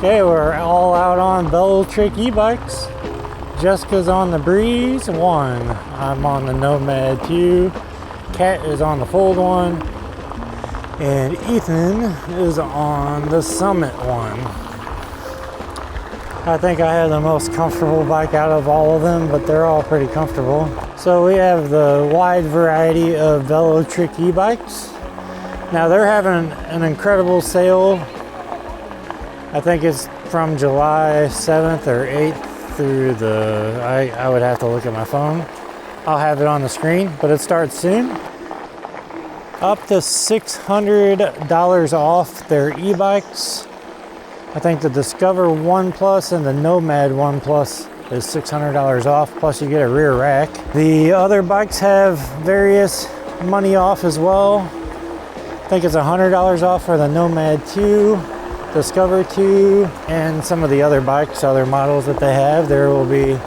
Okay, we're all out on Velotric e-bikes. Jessica's on the Breeze 1. I'm on the Nomad 2. Kat is on the Fold 1. And Ethan is on the Summit 1. I think I have the most comfortable bike out of all of them, but they're all pretty comfortable. So we have the wide variety of Velotric e-bikes. Now they're having an incredible sale. I think it's from July 7th or 8th through I would have to look at my phone. I'll have it on the screen, but it starts soon. Up to $600 off their e-bikes. I think the Discover 1 Plus and the Nomad 1 Plus is $600 off, plus you get a rear rack. The other bikes have various money off as well. I think it's $100 off for the Nomad 2, Discover 2, and some of the other bikes, other models that they have. There will be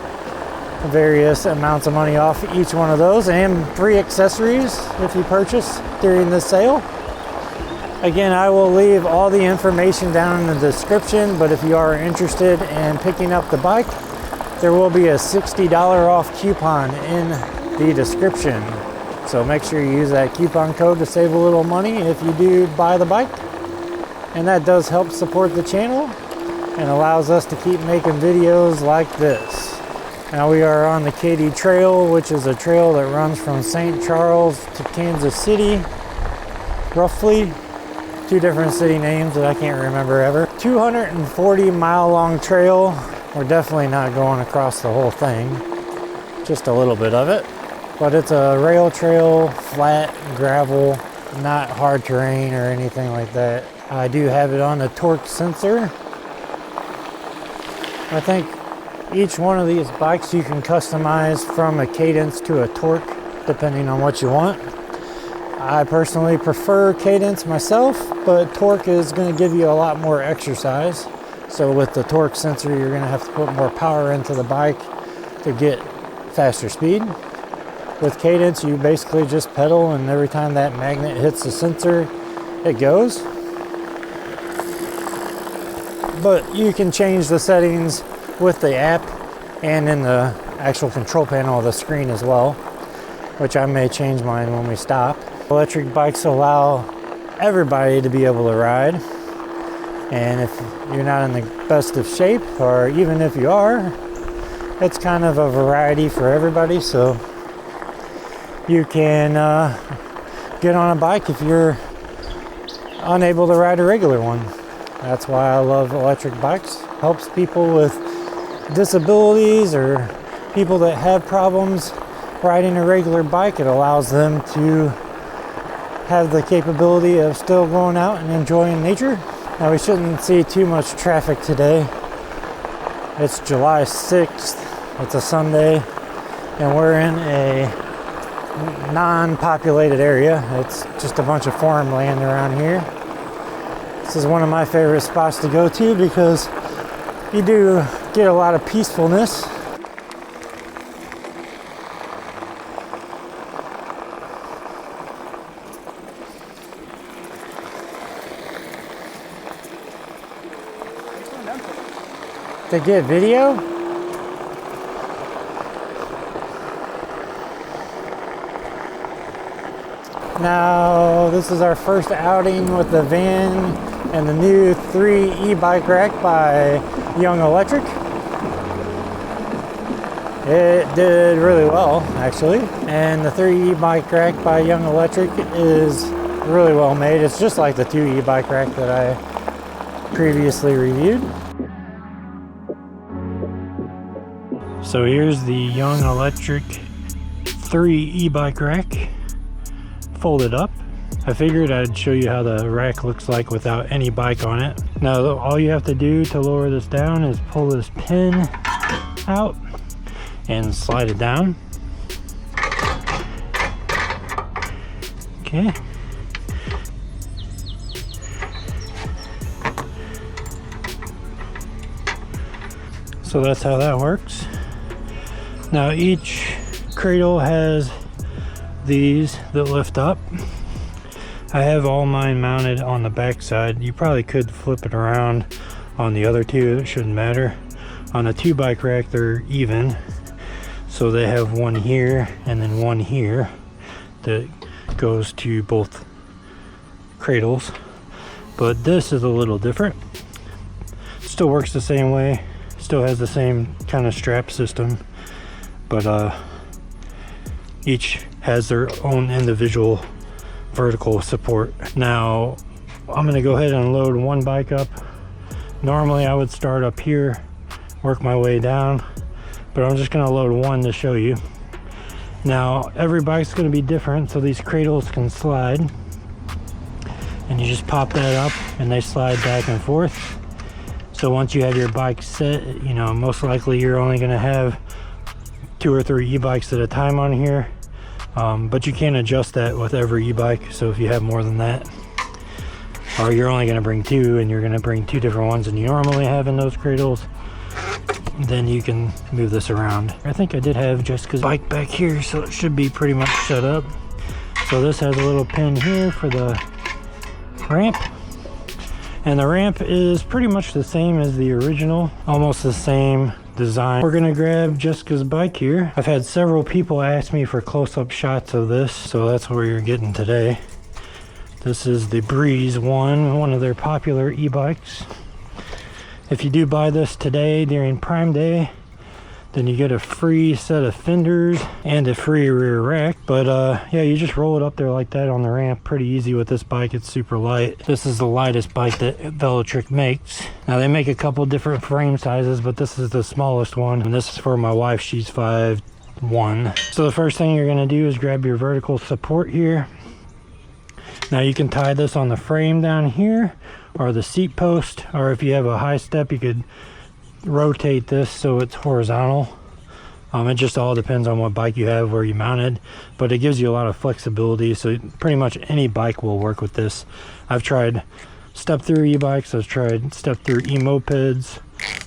various amounts of money off each one of those, and free accessories if you purchase during this sale. Again, I will leave all the information down in the description, but if you are interested in picking up the bike, there will be a $60 off coupon in the description. So make sure you use that coupon code to save a little money if you do buy the bike. And that does help support the channel and allows us to keep making videos like this. Now we are on the Katy Trail, which is a trail that runs from St. Charles to Kansas City, roughly. Two different city names that I can't remember ever. 240 mile long trail. We're definitely not going across the whole thing, just a little bit of it. But it's a rail trail, flat, gravel, not hard terrain or anything like that. I do have it on a torque sensor. I think each one of these bikes you can customize from a cadence to a torque depending on what you want. I personally prefer cadence myself, but torque is going to give you a lot more exercise. So with the torque sensor, you're going to have to put more power into the bike to get faster speed. With cadence, you basically just pedal, and every time that magnet hits the sensor, it goes. But you can change the settings with the app and in the actual control panel of the screen as well, which I may change mine when we stop. Electric bikes allow everybody to be able to ride, and if you're not in the best of shape, or even if you are, it's kind of a variety for everybody. So you can get on a bike if you're unable to ride a regular one. That's why I love electric bikes. Helps people with disabilities or people that have problems riding a regular bike. It allows them to have the capability of still going out and enjoying nature. Now we shouldn't see too much traffic today. It's July 6th, it's a Sunday, and we're in a non-populated area. It's just a bunch of farmland around here. This is one of my favorite spots to go to because you do get a lot of peacefulness. To get video? Now, this is our first outing with the van and the new 3 e-bike rack by Young Electric. It did really well, actually. And the 3 e-bike rack by Young Electric is really well made. It's just like the 2 e-bike rack that I previously reviewed. So here's the Young Electric 3 e-bike rack folded up. I figured I'd show you how the rack looks like without any bike on it. Now all you have to do to lower this down is pull this pin out and slide it down. Okay. So that's how that works. Now each cradle has these that lift up. I have all mine mounted on the back side. You probably could flip it around On the other two, it shouldn't matter. On a 2-bike rack, they're even. So they have one here and then one here that goes to both cradles. But this is a little different. Still works the same way. Still has the same kind of strap system. But each has their own individual vertical support. Now, I'm gonna go ahead and load one bike up. Normally I would start up here, work my way down, but I'm just gonna load one to show you. Now, every bike's gonna be different, so these cradles can slide. And you just pop that up and they slide back and forth. So once you have your bike set, you know, most likely you're only gonna have 2 or 3 e-bikes at a time on here. But you can adjust that with every e-bike. So if you have more than that, or you're only going to bring 2 and you're going to bring 2 different ones than you normally have in those cradles, then you can move this around. I think I did have Jessica's bike back here, so it should be pretty much set up. So this has a little pin here for the ramp, and the ramp is pretty much the same as the original, almost the same design. We're gonna grab Jessica's bike here. I've had several people ask me for close-up shots of this, so that's what you're getting today. This is the Breeze one of their popular e-bikes. If you do buy this today during Prime Day, then you get a free set of fenders and a free rear rack. But yeah, you just roll it up there like that on the ramp. Pretty easy with this bike. It's super light. This is the lightest bike that Velotric makes. Now they make a couple different frame sizes, but this is the smallest one. And this is for my wife. She's 5'1". So the first thing you're gonna do is grab your vertical support here. Now you can tie this on the frame down here or the seat post, or if you have a high step, you could rotate this so it's horizontal. It just all depends on what bike you have, where you mounted, but it gives you a lot of flexibility. So pretty much any bike will work with this. I've tried step through e-bikes, I've tried step through e-mopeds,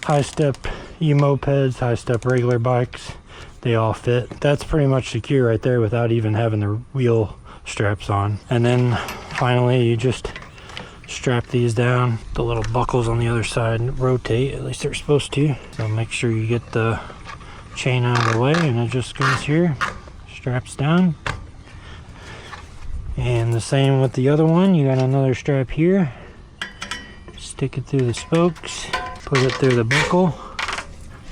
high step e-mopeds, high step regular bikes. They all fit. That's pretty much secure right there without even having the wheel straps on. And then finally you just strap these down. The little buckles on the other side rotate, at least they're supposed to. So make sure you get the chain out of the way, and it just goes here, straps down. And the same with the other one. You got another strap here, stick it through the spokes, put it through the buckle,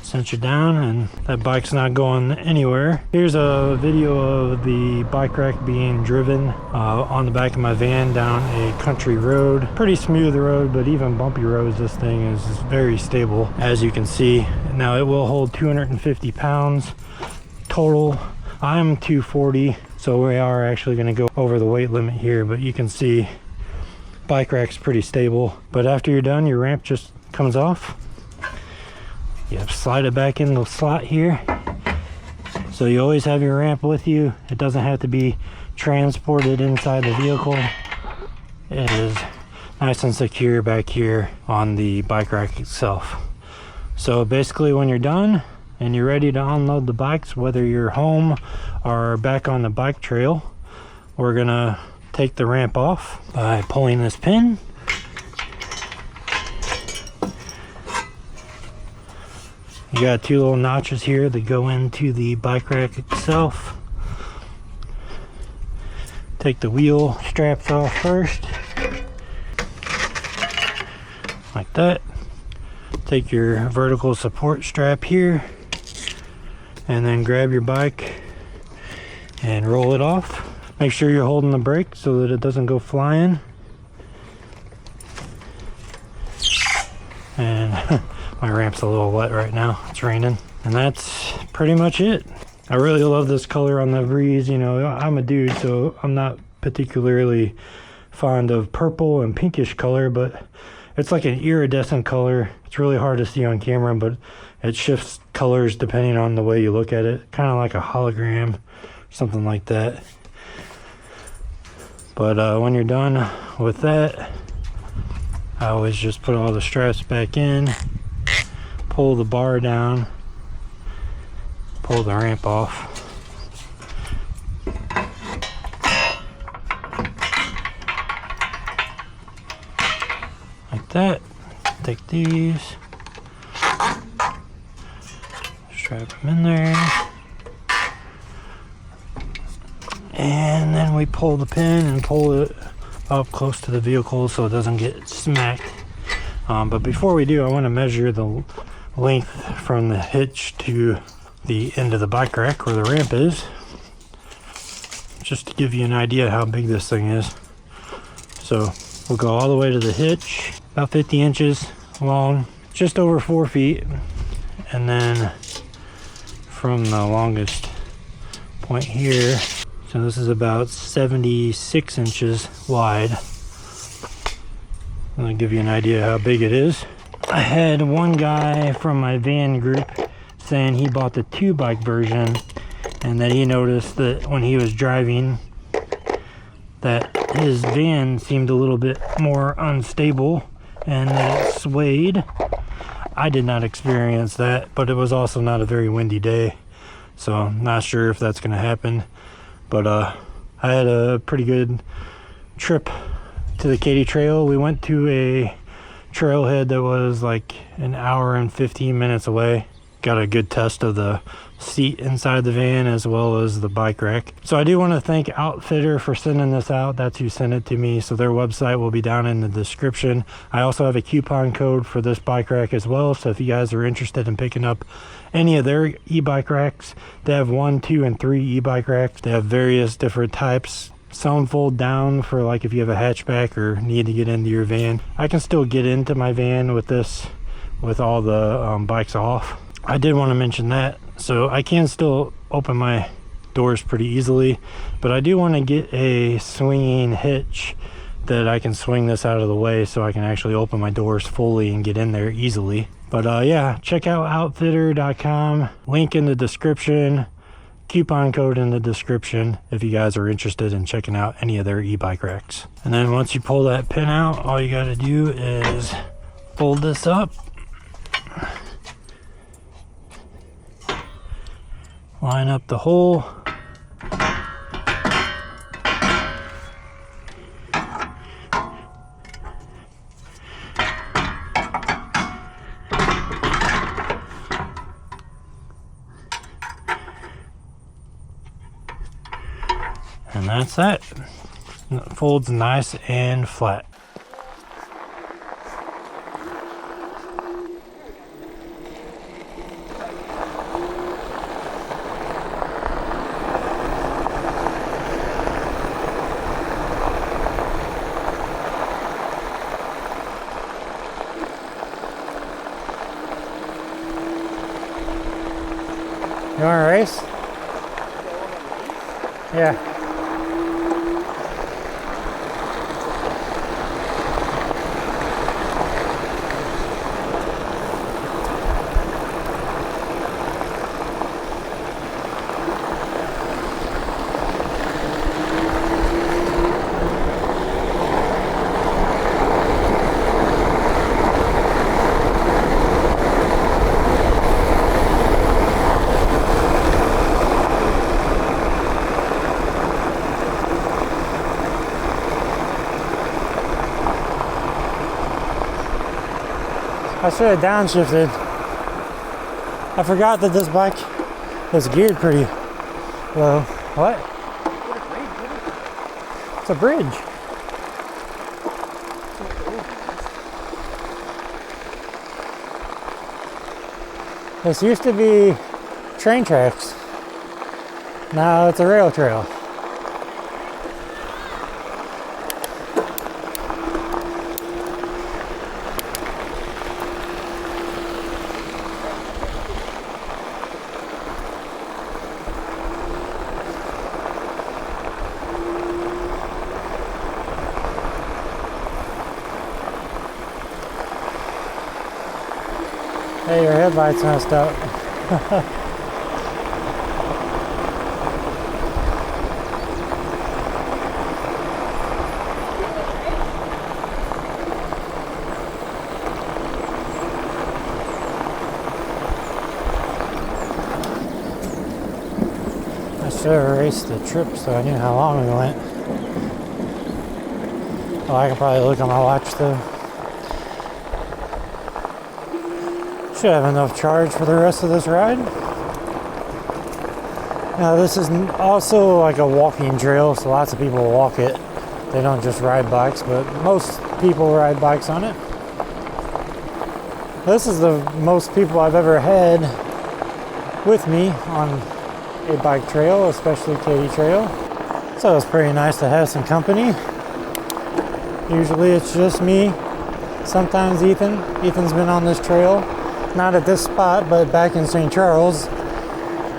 cinch it down, and that bike's not going anywhere. Here's a video of the bike rack being driven on the back of my van down a country road. Pretty smooth road, but even bumpy roads, this thing is very stable, as you can see. Now it will hold 250 pounds total. I'm 240, so we are actually going to go over the weight limit here, but you can see bike rack's pretty stable. But after you're done, your ramp just comes off. You slide it back in the slot here. So you always have your ramp with you. It doesn't have to be transported inside the vehicle. It is nice and secure back here on the bike rack itself. So basically when you're done and you're ready to unload the bikes, whether you're home or back on the bike trail, we're gonna take the ramp off by pulling this pin. You got 2 little notches here that go into the bike rack itself. Take the wheel straps off first, like that. Take your vertical support strap here, and then grab your bike and roll it off. Make sure you're holding the brake so that it doesn't go flying. And my ramp's a little wet right now, it's raining. And that's pretty much it. I really love this color on the Breeze. You know, I'm a dude, so I'm not particularly fond of purple and pinkish color, but it's like an iridescent color. It's really hard to see on camera, but it shifts colors depending on the way you look at it. Kind of like a hologram, something like that. But when you're done with that, I always just put all the straps back in, pull the bar down, pull the ramp off. Like that. take these, strap them in there, and then we pull the pin and pull it up close to the vehicle so it doesn't get smacked. But before we do, I want to measure the length from the hitch to the end of the bike rack where the ramp is, just to give you an idea how big this thing is. So we'll go all the way to the hitch, about 50 inches long, just over 4 feet, and then from the longest point here, so this is about 76 inches wide. I'll give you an idea how big it is. I had one guy from my van group saying he bought the 2-bike version, and that he noticed that when he was driving that his van seemed a little bit more unstable and that it swayed. I did not experience that, but it was also not a very windy day, so I'm not sure if that's going to happen. But I had a pretty good trip to the Katy Trail. We went to a trailhead that was like an hour and 15 minutes away. Got a good test of the seat inside the van as well as the bike rack. So I do want to thank Outfitter for sending this out. That's who sent it to me. So their website will be down in the description. I also have a coupon code for this bike rack as well. So if you guys are interested in picking up any of their e-bike racks, they have 1, 2, and 3 e-bike racks. They have various different types. Some fold down for like if you have a hatchback or need to get into your van. I can still get into my van with this, with all the bikes off. I did want to mention that. So I can still open my doors pretty easily, but I do want to get a swinging hitch that I can swing this out of the way so I can actually open my doors fully and get in there easily. But yeah, check out outfitter.com, link in the description, coupon code in the description if you guys are interested in checking out any of their e-bike racks. And then once you pull that pin out, all you got to do is fold this up, line up the hole, and that's that. It folds nice and flat. You want to race? Yeah. I should have downshifted. I forgot that this bike is geared pretty low. What? It's a bridge. This used to be train tracks. Now it's a rail trail. Hey, your headlight's messed up. I should have erased the trip so I knew how long we went. Oh, I can probably look on my watch though. Should have enough charge for the rest of this ride. Now this is also like a walking trail, so lots of people walk it. They don't just ride bikes, but most people ride bikes on it. This is the most people I've ever had with me on a bike trail, especially Katy Trail. So it's pretty nice to have some company. Usually it's just me, sometimes Ethan. Ethan's been on this trail, not at this spot, but back in St. Charles.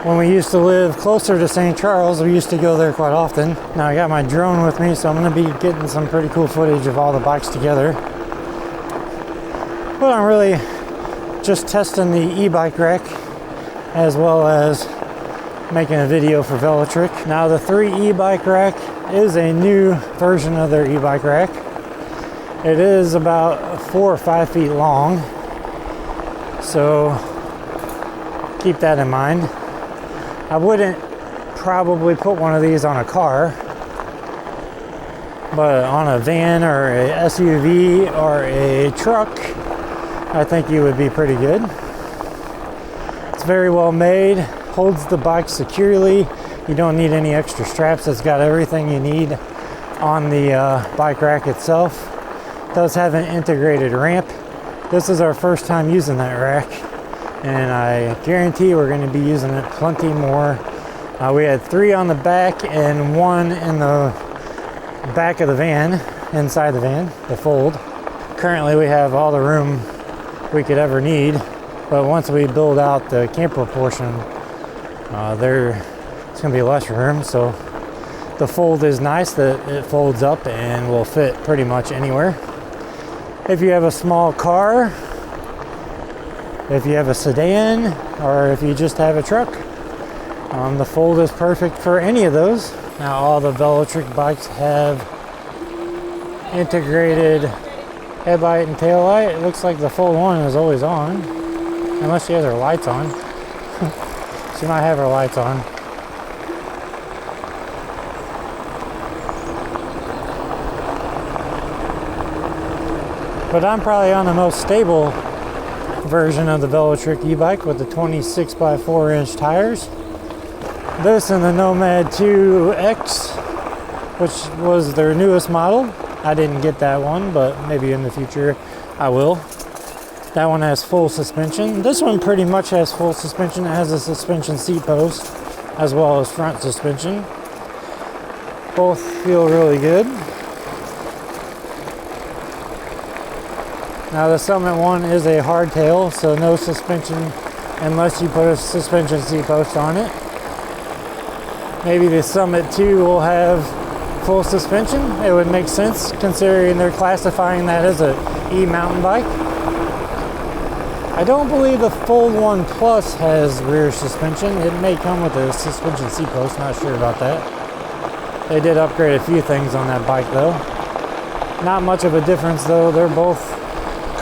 When we used to live closer to St. Charles, we used to go there quite often. Now I got my drone with me, so I'm gonna be getting some pretty cool footage of all the bikes together. But I'm really just testing the e-bike rack as well as making a video for Velotric. Now the 3 e-bike rack is a new version of their e-bike rack. It is about 4 or 5 feet long, so keep that in mind. I wouldn't probably put one of these on a car, but on a van or a SUV or a truck, I think you would be pretty good. It's very well made, holds the bike securely. You don't need any extra straps. It's got everything you need on the bike rack itself. It does have an integrated ramp. This is our first time using that rack, and I guarantee we're going to be using it plenty more. We had 3 on the back and 1 in the back of the van, inside the van, the fold. Currently we have all the room we could ever need, but once we build out the camper portion, it's going to be less room. So the fold is nice that it folds up and will fit pretty much anywhere. If you have a small car, if you have a sedan, or if you just have a truck, the fold is perfect for any of those. Now all the Velotric bikes have integrated headlight and tail light. It looks like the Fold 1 is always on, unless she has her lights on. She might have her lights on. But I'm probably on the most stable version of the Velotric e-bike with the 26 by 4 inch tires. This and the Nomad 2X, which was their newest model. I didn't get that one, but maybe in the future I will. That one has full suspension. This one pretty much has full suspension. It has a suspension seat post as well as front suspension. Both feel really good. Now the Summit one is a hardtail, so no suspension unless you put a suspension seat post on it. Maybe the Summit 2 will have full suspension. It would make sense considering they're classifying that as a e-mountain bike. I don't believe the Fold 1 Plus has rear suspension. It may come with a suspension seat post, not sure about that. They did upgrade a few things on that bike though. Not much of a difference though. They're both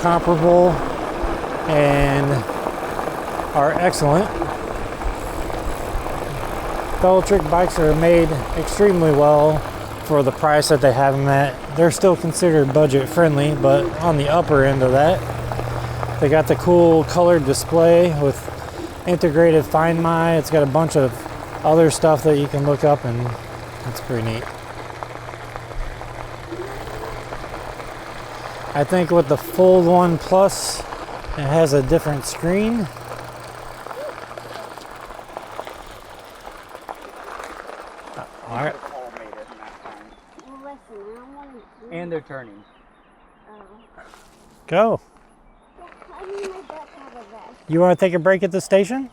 comparable and are excellent. Velotric bikes are made extremely well for the price that they have them at. They're still considered budget friendly, but on the upper end of that. They got the cool colored display with integrated Find My. It's got a bunch of other stuff that you can look up, and it's pretty neat. I think with the Fold 1 Plus, it has a different screen. All right. And they're turning. Go. You want to take a break at the station?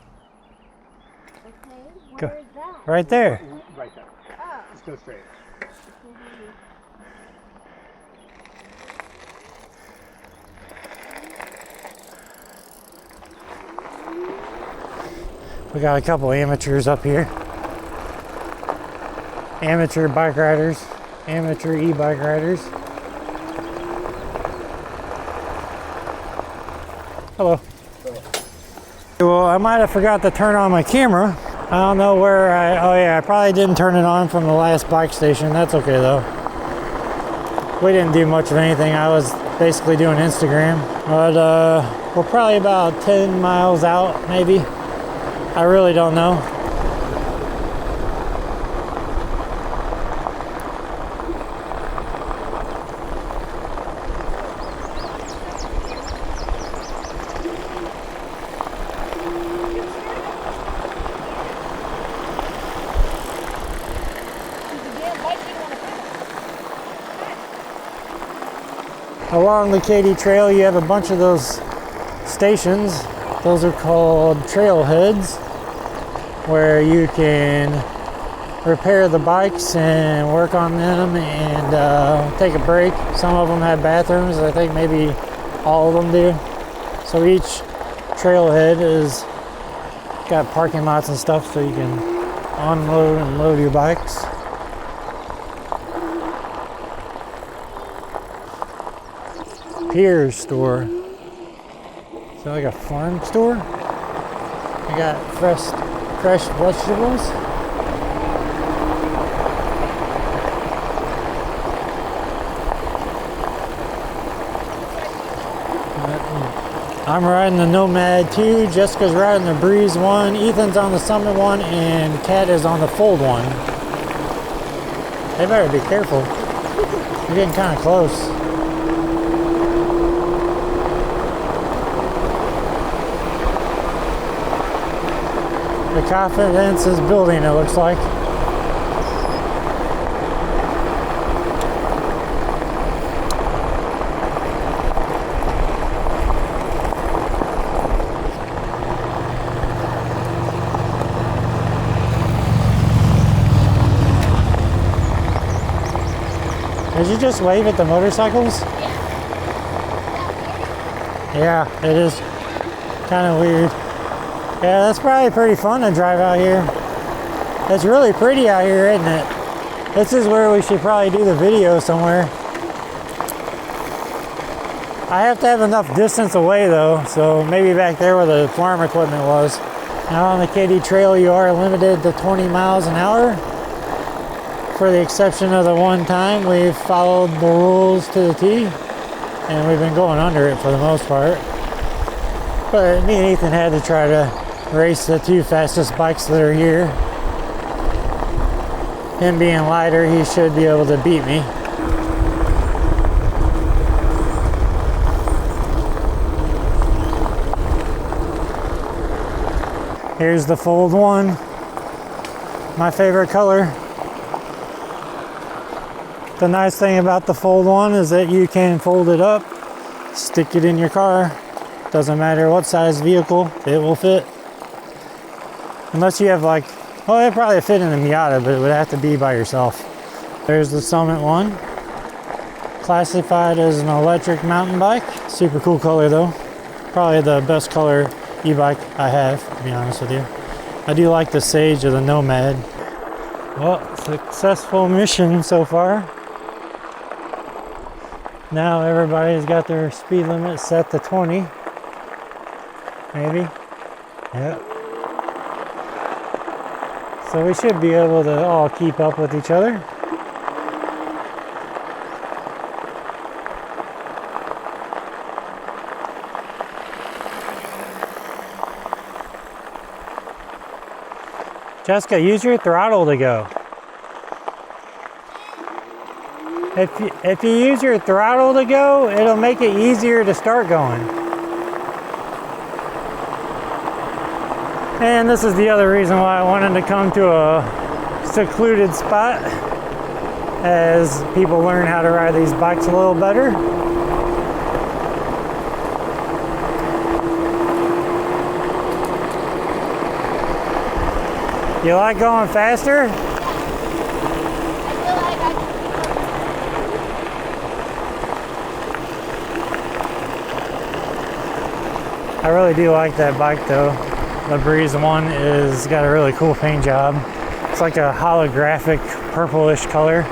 Okay, Go. where is that? Right there. Right there. Oh. Let's go straight. We got a couple amateurs up here. Amateur bike riders, amateur e-bike riders. Hello. Well, I might have forgot to turn on my camera. I don't know where oh yeah, I probably didn't turn it on from the last bike station. That's okay though. We didn't do much of anything. I was basically doing Instagram. But we're probably about 10 miles out, maybe. I really don't know. Along the Katy Trail, you have a bunch of those stations. Those are called trailheads, where you can repair the bikes and work on them and take a break. Some of them have bathrooms. I think maybe all of them do. So each trailhead is got parking lots and stuff so you can unload and load your bikes. Pier's store. Is that like a farm store? I got fresh vegetables. I'm riding the Nomad 2, Jessica's riding the Breeze 1, Ethan's on the Summit 1, and Kat is on the Fold 1. They better be careful. We're getting kind of close. The confidence is building, it looks like. Did you just wave at the motorcycles? Yeah, it is kind of weird. Yeah, that's probably pretty fun to drive out here. It's really pretty out here, isn't it? This is where we should probably do the video somewhere. I have to have enough distance away though, so maybe back there where the farm equipment was. Now on the Katy Trail, you are limited to 20 miles an hour. For the exception of the one time, we've followed the rules to the T, and we've been going under it for the most part. But me and Ethan had to try to race the two fastest bikes that are here. Him being lighter, he should be able to beat me. Here's the Fold 1, my favorite color. The nice thing about the Fold 1 is that you can fold it up, stick it in your car. Doesn't matter what size vehicle, it will fit. Unless you have like, well, it'd probably fit in a Miata, but it would have to be by yourself. There's the Summit 1. Classified as an electric mountain bike. Super cool color though. Probably the best color e-bike I have, to be honest with you. I do like the Sage of the Nomad. Well, successful mission so far. Now everybody's got their speed limit set to 20. Maybe. Yep. So we should be able to all keep up with each other. Jessica, use your throttle to go. If you use your throttle to go, it'll make it easier to start going. And this is the other reason why I wanted to come to a secluded spot, as people learn how to ride these bikes a little better. You like going faster? I really do like that bike though. The Breeze 1 is got a really cool paint job. It's like a holographic purplish color,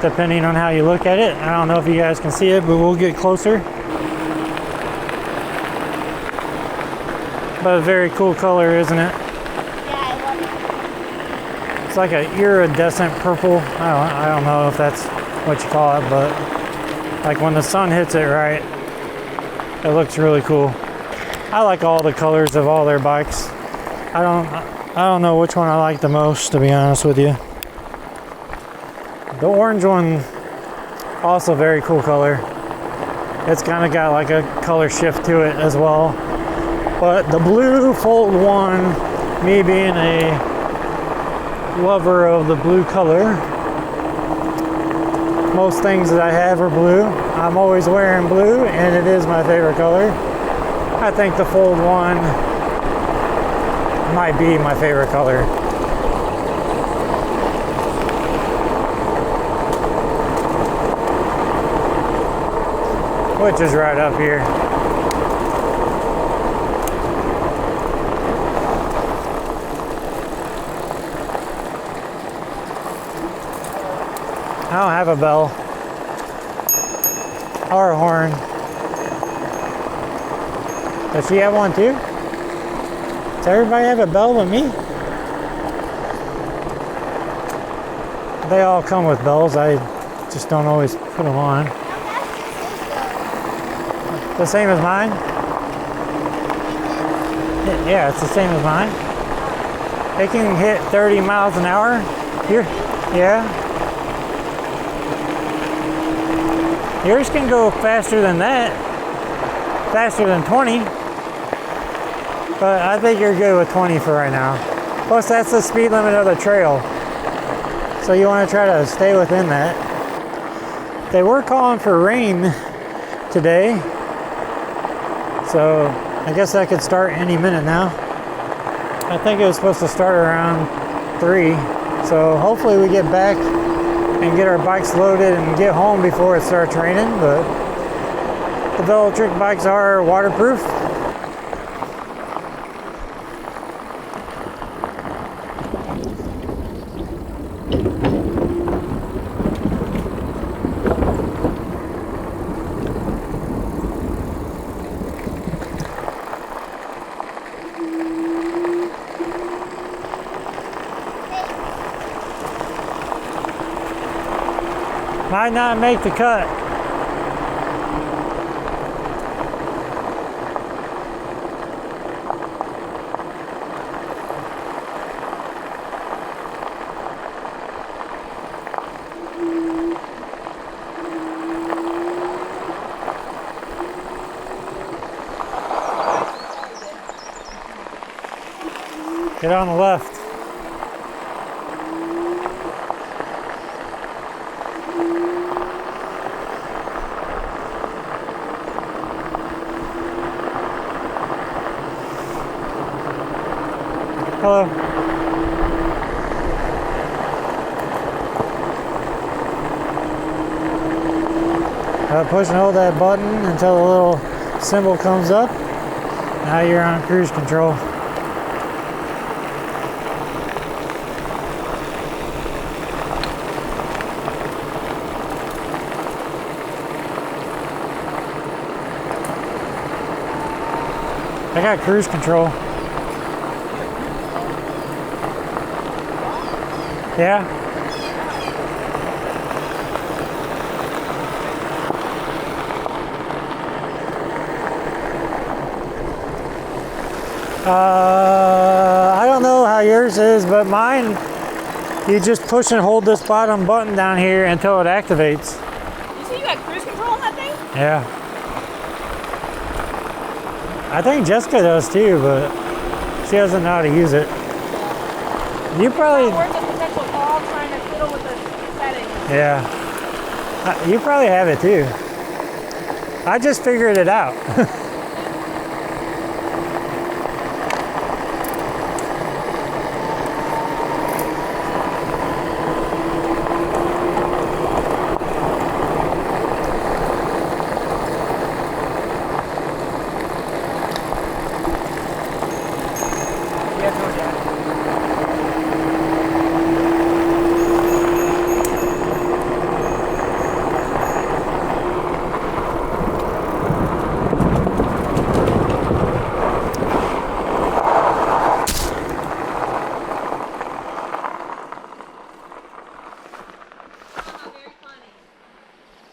depending on how you look at it. I don't know if you guys can see it, but we'll get closer. But a very cool color, isn't it? Yeah, I love it. It's like an iridescent purple. I don't know if that's what you call it, but Like when the sun hits it right, it looks really cool. I like all the colors of all their bikes. I don't know which one I like the most, to be honest with you. The orange one, also very cool color. It's kind of got like a color shift to it as well. But the blue Fold 1, me being a lover of the blue color, most things that I have are blue. I'm always wearing blue, and it is my favorite color. I think the Fold 1 might be my favorite color. Which is right up here. I don't have a bell or a horn. Does she have one too? Does everybody have a bell but me? They all come with bells. I just don't always put them on. The same as mine? Yeah, it's the same as mine. It can hit 30 miles an hour. Here, yeah. Yours can go faster than that, faster than 20, but I think you're good with 20 for right now. Plus, that's the speed limit of the trail, so you want to try to stay within that. They were calling for rain today, so I guess that could start any minute now. I think it was supposed to start around 3, so hopefully we get back and get our bikes loaded and get home before it starts raining, but the Velotric bikes are waterproof. Might not make the cut. Get on the left. Hello. Push and hold that button until the little symbol comes up. Now you're on cruise control. I got cruise control. Yeah. I don't know how yours is, but mine, you just push and hold this bottom button down here until it activates. You see you got cruise control on that thing? Yeah. I think Jessica does too, but she doesn't know how to use it. You probably... Words of potential call, trying to fiddle with the settings. Yeah. You probably have it too. I just figured it out.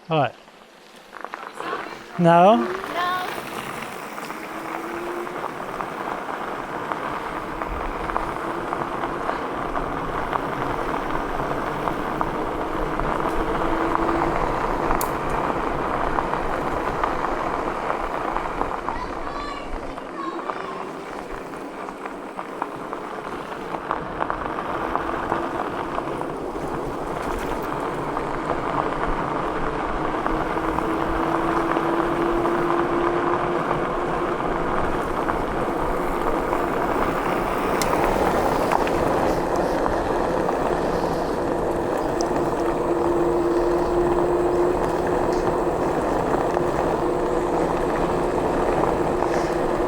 What? No? No.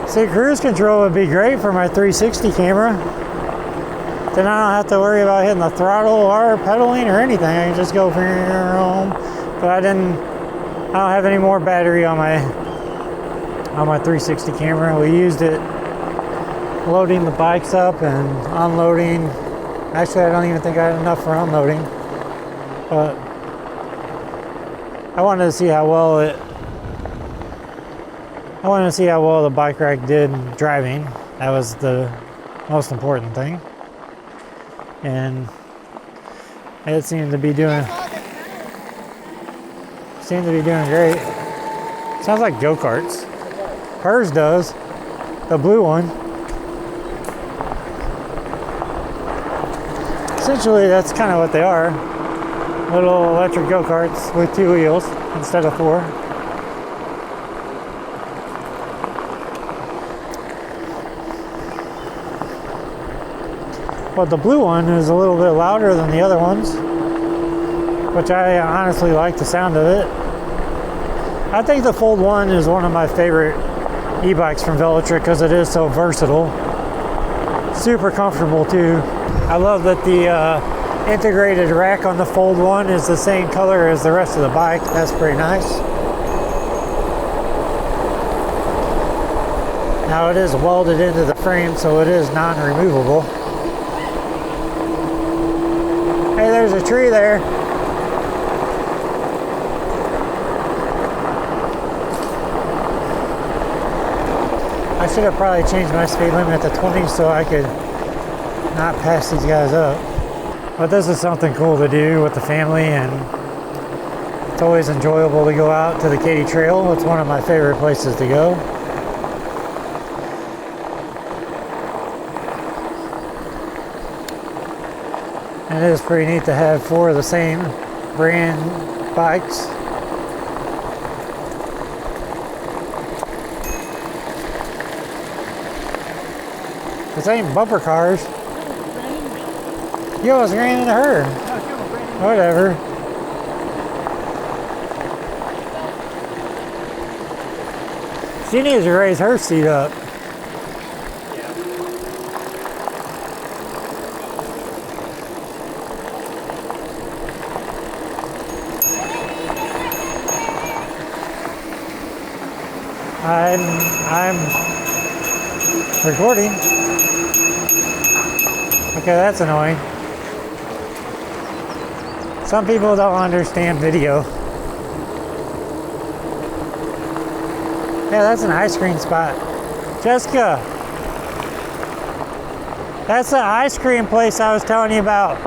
See, cruise control would be great for my 360 camera. Then I don't have to worry about hitting the throttle or pedaling or anything. I can just go home. But I don't have any more battery on my 360 camera. We used it loading the bikes up and unloading. Actually, I don't even think I had enough for unloading. But I wanted to see how well the bike rack did driving. That was the most important thing. And it seemed to be doing great. Sounds like go-karts. Hers does. The blue one. Essentially, that's kind of what they are. Little electric go-karts with 2 wheels instead of 4. But the blue one is a little bit louder than the other ones, which I honestly like the sound of it. I think the Fold 1 is one of my favorite e-bikes from Velotric because it is so versatile. Super comfortable too. I love that the integrated rack on the Fold 1 is the same color as the rest of the bike. That's pretty nice. Now it is welded into the frame, so it is non-removable. Hey, there's a tree there. I should have probably changed my speed limit to 20 so I could not pass these guys up. But this is something cool to do with the family, and it's always enjoyable to go out to the Katy Trail. It's one of my favorite places to go. And it is pretty neat to have 4 of the same brand bikes. The same bumper cars. You almost ran into her. Whatever. She needs to raise her seat up. I'm recording. Okay, that's annoying. Some people don't understand video. Yeah, that's an ice cream spot. Jessica, that's the ice cream place I was telling you about.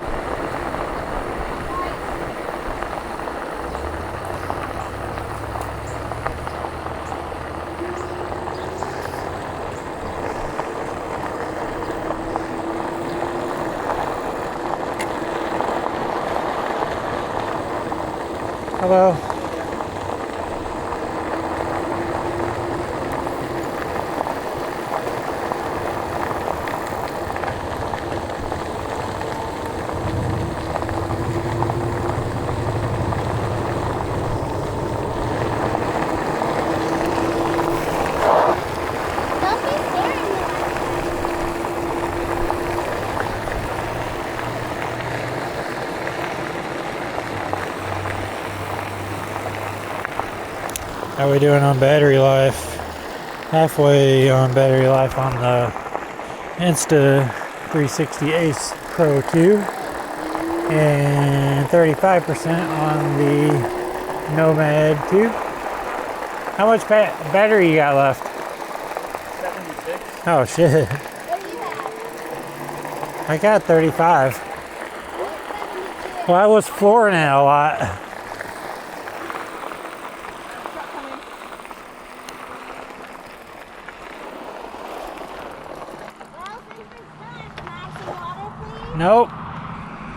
Hello. How we doing on battery life? Halfway on battery life on the Insta 360 Ace Pro 2 and 35% on the Nomad 2. How much battery you got left? 76. Oh shit. What do you have? I got 35. Well, I was flooring it a lot. Truck coming. Well, since it's done, can I have some water, please? Nope.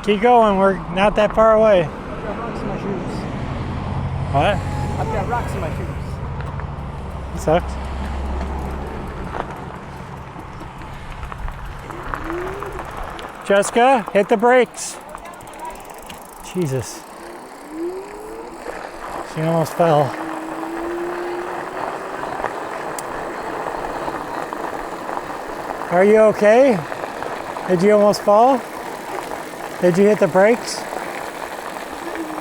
Keep going. We're not that far away. I've got rocks in my shoes. What? I've got rocks in my shoes. That sucks. Jessica, hit the brakes. Jesus. She almost fell. Are you okay? Did you almost fall? Did you hit the brakes?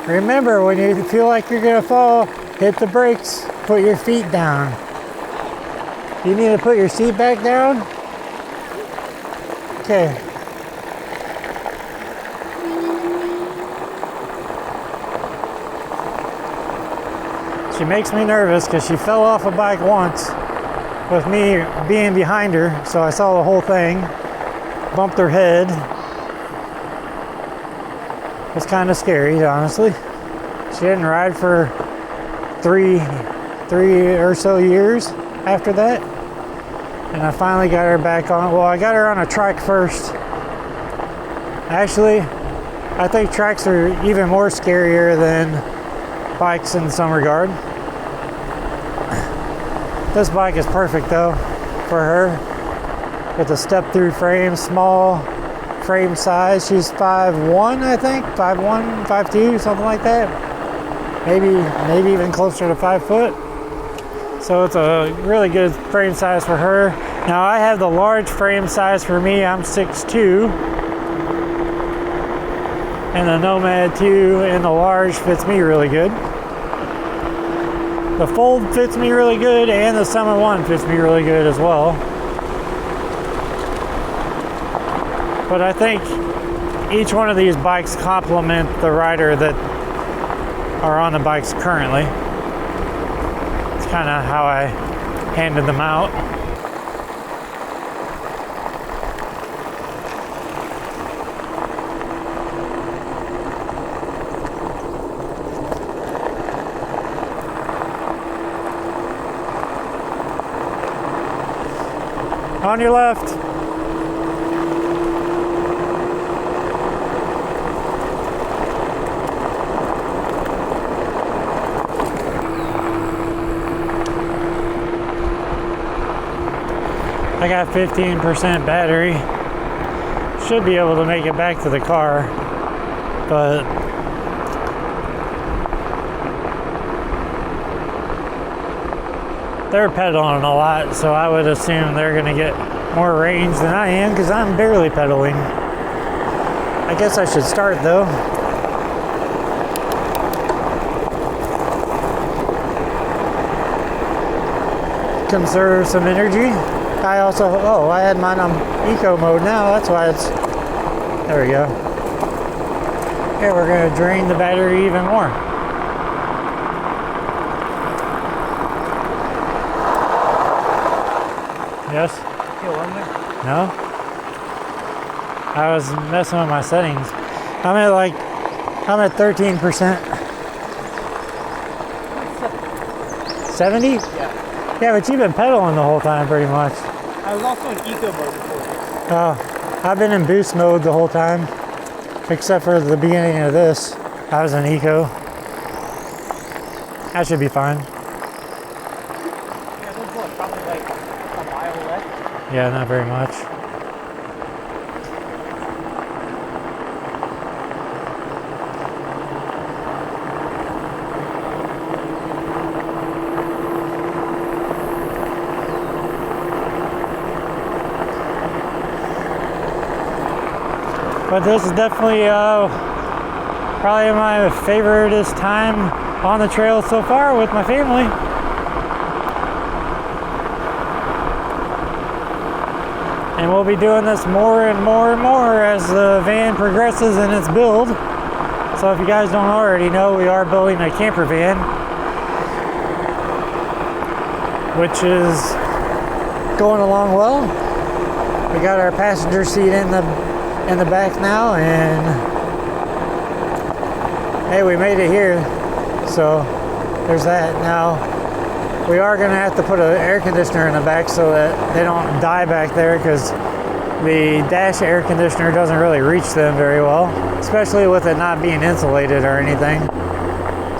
Remember, when you feel like you're gonna fall, hit the brakes. Put your feet down. You need to put your seat back down? Okay. She makes me nervous because she fell off a bike once with me being behind her, so I saw the whole thing. Bumped her head. It was kind of scary, honestly. She didn't ride for three or so years after that. And I finally got her back on. Well, I got her on a trike first. Actually, I think trikes are even more scarier than bikes in some regard. This bike is perfect though for her, with a step-through frame, small frame size. She's 5'1", I think, 5'1", 5'2", something like that. Maybe even closer to 5 foot. So it's a really good frame size for her. Now I have the large frame size for me. I'm 6'2", and the Nomad 2 in the large fits me really good. The Fold fits me really good, and the Summit 1 fits me really good as well. But I think each one of these bikes complement the rider that are on the bikes currently. It's kind of how I handed them out. On your left. I got 15% battery. Should be able to make it back to the car, but they're pedaling a lot, so I would assume they're gonna get more range than I am because I'm barely pedaling. I guess I should start though. Conserve some energy. I also, I had mine on eco mode now, that's why it's, there we go. Okay, we're gonna drain the battery even more. Yes? Still on there? No? I was messing with my settings. I'm at 13%. 70? Yeah. Yeah, but you've been pedaling the whole time pretty much. I was also in eco mode before. Oh, I've been in boost mode the whole time. Except for the beginning of this. I was in eco. That should be fine. Yeah, there's what, probably like a mile left. Yeah, not very much. But this is definitely probably my favoriteest time on the trail so far with my family. And we'll be doing this more and more and more as the van progresses in its build. So if you guys don't already know, we are building a camper van. which is going along well. We got our passenger seat in the back now, and hey, we made it here. So there's that. Now we are going to have to put an air conditioner in the back so that they don't die back there, because the dash air conditioner doesn't really reach them very well, especially with it not being insulated or anything.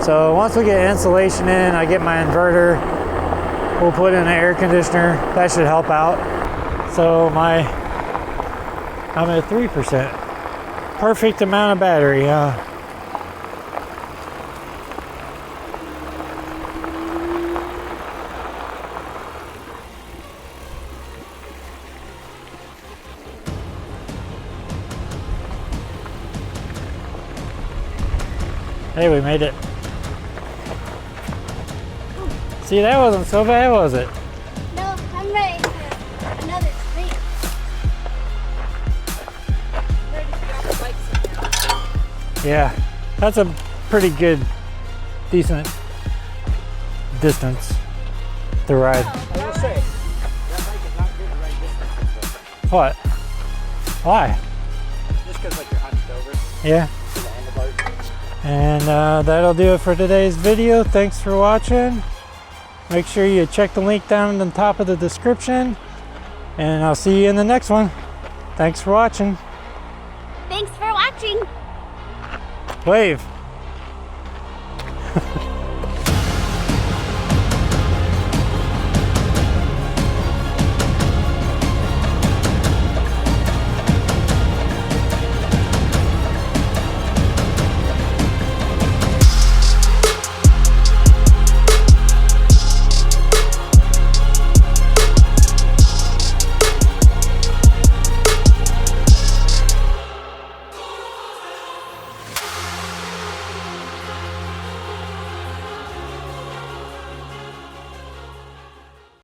So once we get insulation in, I get my inverter, we'll put in an air conditioner. That should help out. So I'm at 3%. Perfect amount of battery. Hey, we made it. See, that wasn't so bad, was it? No, I'm ready for another trip. Ready to get off the bikes now. Yeah, that's a pretty good, decent distance to ride. I will say, that bike is not good to ride distance. What? Why? Just because like you're hunched over Yeah. to the handlebars. And that'll do it for today's video. Thanks for watching. Make sure you check the link down in the top of the description. And I'll see you in the next one. Thanks for watching. Thanks for watching. Wave.